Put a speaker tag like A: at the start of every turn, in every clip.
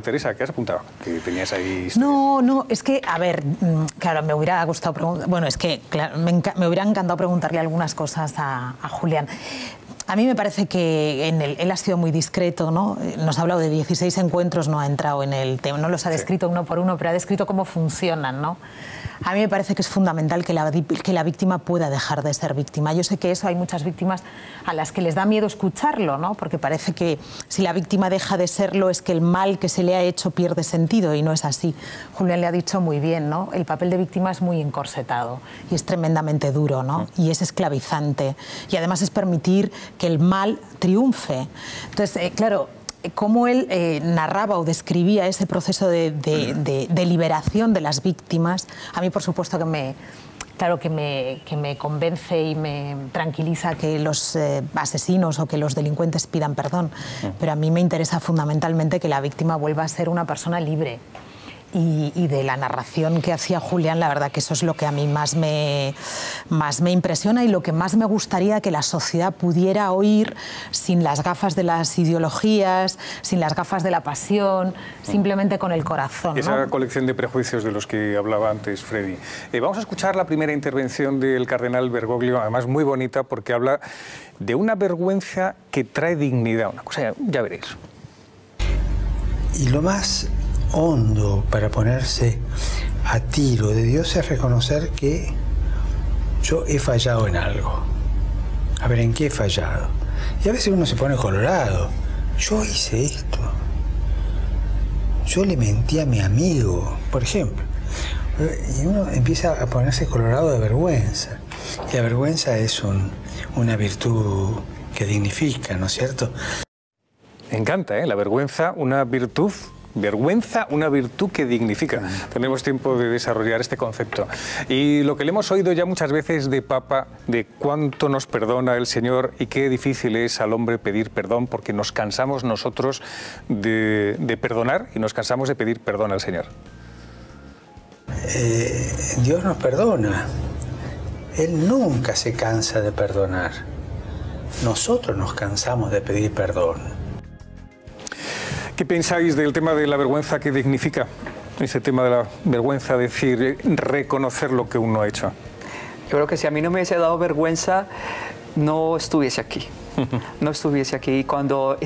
A: Teresa, ¿qué has apuntado? Que tenías ahí...
B: No, es que, a ver, claro, me hubiera gustado preguntar... Bueno, es que claro, me hubiera encantado preguntarle algunas cosas a Julián. A mí me parece que él ha sido muy discreto, ¿no? Nos ha hablado de 16 encuentros, no ha entrado en el tema, no los ha descrito uno por uno, pero ha descrito cómo funcionan, ¿no? A mí me parece que es fundamental que la víctima pueda dejar de ser víctima. Yo sé que eso hay muchas víctimas a las que les da miedo escucharlo, ¿no? Porque parece que si la víctima deja de serlo es que el mal que se le ha hecho pierde sentido, y no es así. Julián le ha dicho muy bien, ¿no? El papel de víctima es muy encorsetado y es tremendamente duro, ¿no? Y es esclavizante. Y además es permitir que el mal triunfe. Entonces, claro, cómo él narraba o describía ese proceso de liberación de las víctimas, a mí por supuesto que me convence y me tranquiliza que los asesinos o que los delincuentes pidan perdón, pero a mí me interesa fundamentalmente que la víctima vuelva a ser una persona libre. Y de la narración que hacía Julián, la verdad que eso es lo que a mí más me impresiona y lo que más me gustaría que la sociedad pudiera oír sin las gafas de las ideologías, sin las gafas de la pasión, simplemente con el corazón, ¿no?
A: Esa colección de prejuicios de los que hablaba antes Freddy. Vamos a escuchar la primera intervención del cardenal Bergoglio, además muy bonita porque habla de una vergüenza que trae dignidad, una cosa, ya veréis.
C: Y lo más hondo para ponerse a tiro de Dios es reconocer que yo he fallado en algo. A ver, ¿en qué he fallado? Y a veces uno se pone colorado. Yo hice esto. Yo le mentí a mi amigo, por ejemplo. Y uno empieza a ponerse colorado de vergüenza. Y la vergüenza es una virtud que dignifica, ¿no es cierto?
A: Me encanta, ¿eh? La vergüenza, una virtud. Vergüenza, una virtud que dignifica. Tenemos tiempo de desarrollar este concepto. Y lo que le hemos oído ya muchas veces de Papa, de cuánto nos perdona el Señor y qué difícil es al hombre pedir perdón, porque nos cansamos nosotros de perdonar y nos cansamos de pedir perdón al Señor.
C: Dios nos perdona. Él nunca se cansa de perdonar. Nosotros nos cansamos de pedir perdón.
A: ¿Qué pensáis del tema de la vergüenza que dignifica? Ese tema de la vergüenza, decir, reconocer lo que uno ha hecho.
D: Yo creo que si a mí no me hubiese dado vergüenza, no estuviese aquí. No estuviese aquí. Cuando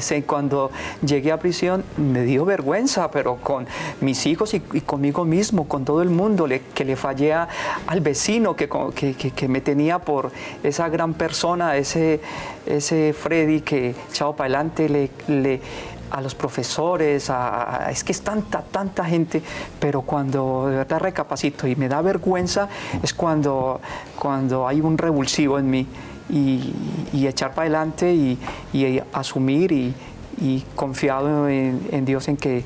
D: llegué a prisión me dio vergüenza, pero con mis hijos y conmigo mismo, con todo el mundo, que le fallé al vecino que me tenía por esa gran persona, ese Freddy que echado para adelante, a los profesores, es que es tanta gente, pero cuando de verdad recapacito y me da vergüenza es cuando hay un revulsivo en mí y echar para adelante y asumir y confiado en Dios en que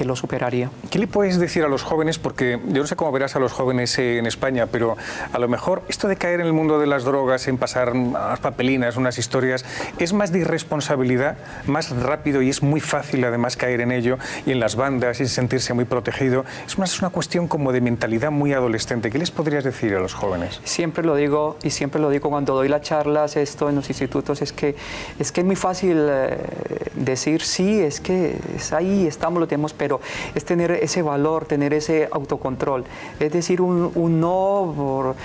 D: lo superaría.
A: ¿Qué le puedes decir a los jóvenes? Porque yo no sé cómo verás a los jóvenes en España, pero a lo mejor esto de caer en el mundo de las drogas, en pasar unas papelinas, unas historias, es más de irresponsabilidad, más rápido y es muy fácil además caer en ello y en las bandas y sentirse muy protegido. Es más una cuestión como de mentalidad muy adolescente. ¿Qué les podrías decir a los jóvenes?
D: Siempre lo digo y siempre lo digo cuando doy las charlas esto en los institutos, es que es muy fácil decir sí, es que es ahí, lo tenemos, pero es tener ese valor, tener ese autocontrol, es decir, un no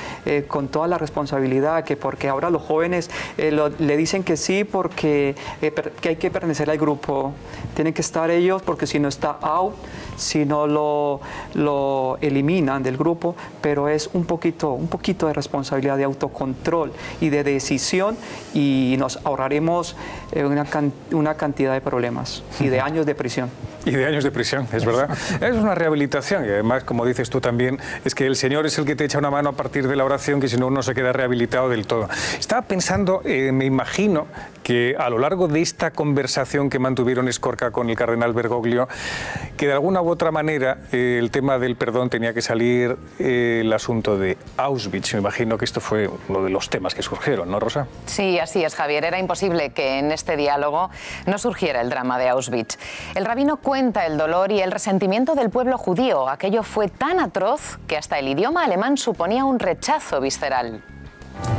D: con toda la responsabilidad, porque ahora los jóvenes le dicen que sí porque que hay que pertenecer al grupo, tienen que estar ellos porque si no está out, si no lo eliminan del grupo, pero es un poquito de responsabilidad, de autocontrol y de decisión, y nos ahorraremos una cantidad de problemas y de años de prisión.
A: Y de años de prisión, es verdad. Es una rehabilitación y además, como dices tú también, es que el Señor es el que te echa una mano a partir de la oración, que si no uno se queda rehabilitado del todo. Estaba pensando, me imagino que a lo largo de esta conversación que mantuvieron Escorca con el cardenal Bergoglio, que de alguna u otra manera el tema del perdón tenía que salir, el asunto de Auschwitz. Me imagino que esto fue uno de los temas que surgieron, ¿no, Rosa?
E: Sí, así es, Javier. Era imposible que en este diálogo no surgiera el drama de Auschwitz. El rabino cuenta el dolor y el resentimiento del pueblo judío. Aquello fue tan atroz que hasta el idioma alemán suponía un rechazo visceral.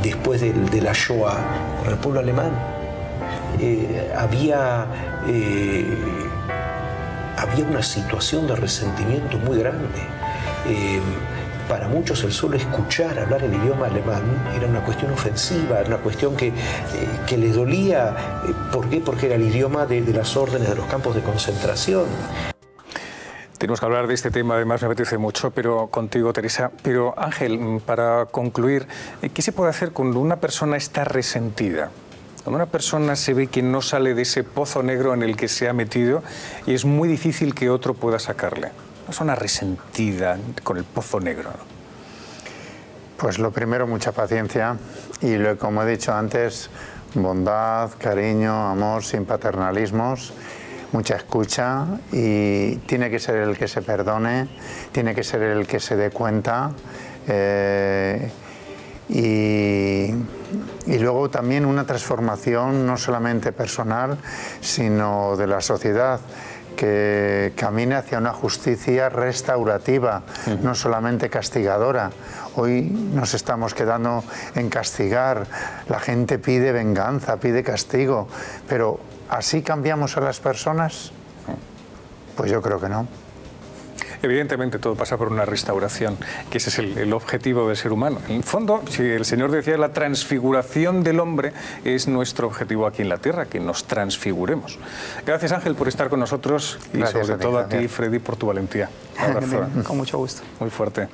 F: Después de la Shoah, el pueblo alemán había había una situación de resentimiento muy grande. Para muchos el solo escuchar hablar el idioma alemán era una cuestión ofensiva, era una cuestión que les dolía. ¿Por qué? Porque era el idioma de las órdenes de los campos de concentración.
A: Tenemos que hablar de este tema, además me apetece mucho, pero contigo, Teresa. Pero Ángel, para concluir, ¿qué se puede hacer cuando una persona está resentida? Cuando una persona se ve que no sale de ese pozo negro en el que se ha metido y es muy difícil que otro pueda sacarle. Una persona resentida con el pozo negro, ¿no?
G: Pues lo primero, mucha paciencia y, como he dicho antes, bondad, cariño, amor, sin paternalismos, mucha escucha, y tiene que ser el que se perdone, tiene que ser el que se dé cuenta, y luego también una transformación no solamente personal, sino de la sociedad, que camine hacia una justicia restaurativa, no solamente castigadora. Hoy nos estamos quedando en castigar, la gente pide venganza, pide castigo, pero ¿así cambiamos a las personas? Pues yo creo que no.
A: Evidentemente todo pasa por una restauración, que ese es el objetivo del ser humano. En el fondo, si el Señor decía, la transfiguración del hombre es nuestro objetivo aquí en la tierra, que nos transfiguremos. Gracias, Ángel, por estar con nosotros y sobre todo a ti, Freddy, por tu valentía. Un abrazo.
D: Con mucho gusto.
A: Muy fuerte.